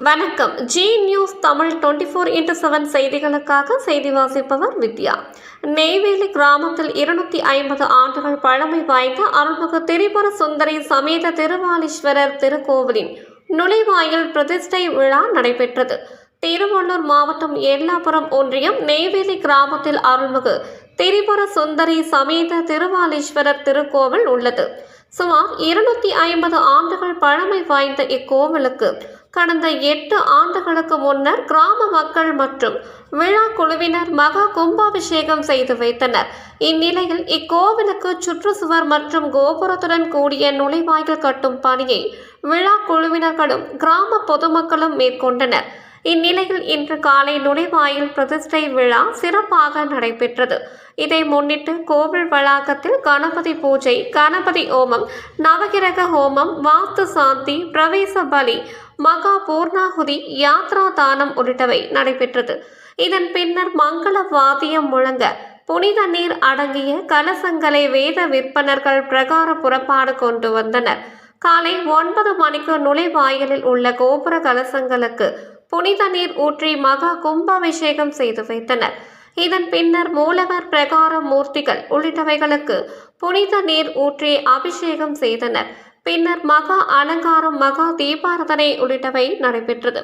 வணக்கம். G news Tamil 24x7 செய்திகளுக்காக செய்தி வாசிப்பவர் வித்யா. நெய்வேலி கிராமத்தில் 250 ஆண்டுகள் பழமை வாய்ந்த அருள்மிகு திரிபுர சுந்தரி சமேத திருவாலீஸ்வரர் திருக்கோவிலின் நுழைவாயில் பிரதிஷ்டை விழா நடைபெற்றது. திருவள்ளூர் மாவட்டம் எல்லாபுரம் ஒன்றியம் நெய்வேலி கிராமத்தில் அருள்மிகு திரிபுர சுந்தரி சமேத திருவாலீஸ்வரர் திருக்கோவில் உள்ளது. சுமார் 250 ஆண்டுகள் பழமை வாய்ந்த இக்கோவிலுக்கு கடந்த 8 ஆண்டுகளுக்கு முன்னர் கிராம மக்கள் மற்றும் விழா குழுவினர் மகா கும்பாபிஷேகம் செய்து வைத்தனர். இந்நிலையில் இக்கோவிலுக்கு சுற்றுச்சுவர் மற்றும் கோபுரத்துடன் கூடிய நுழைவாயில் கட்டும் பணியை விழா குழுவினர்களும் கிராம பொதுமக்களும் மேற்கொண்டனர். இந்நிலையில் இன்று காலை நுழைவாயில் பிரதிஷ்டை விழா சிறப்பாக நடைபெற்றது. இதை முன்னிட்டு கோவில் வளாகத்தில் கணபதி பூஜை, கணபதி ஹோமம், நவகிரக ஹோமம், வாஸ்து சாந்தி, பிரவேச பலி, மகா பூர்ணாகுதி, யாத்ரா தானம் உள்ளிட்டவை நடைபெற்றது. இதன் பின்னர் மங்கள வாத்தியம் முழங்க புனித நீர் அடங்கிய கலசங்களை வேத விற்பனர்கள் பிரகார புறப்பாடு கொண்டு வந்தனர். காலை 9 மணிக்கு நுழைவாயிலில் உள்ள கோபுர கலசங்களுக்கு புனித நீர் ஊற்றி மகா கும்பாபிஷேகம் செய்து வைத்தனர். இதன் பின்னர் மூலவர், பிரகார மூர்த்திகள் உள்ளிட்டவைகளுக்கு புனித நீர் ஊற்றி அபிஷேகம் செய்தனர். பின்னர் மகா அலங்காரம், மகா தீபாரதனை உள்ளிட்டவை நடைபெற்றது.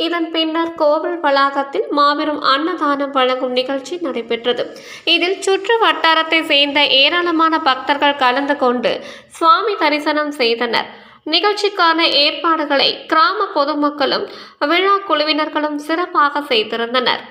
இதன் பின்னர் கோவில் வளாகத்தில் மாபெரும் அன்னதானம் வழங்கும் நிகழ்ச்சி நடைபெற்றது. இதில் சுற்று வட்டாரத்தை சேர்ந்த ஏராளமான பக்தர்கள் கலந்து கொண்டு சுவாமி தரிசனம் செய்தனர். நிகழ்ச்சிக்கான ஏற்பாடுகளை கிராம பொதுமக்களும் விழா குழுவினர்களும் சிறப்பாக செய்திருந்தனர்.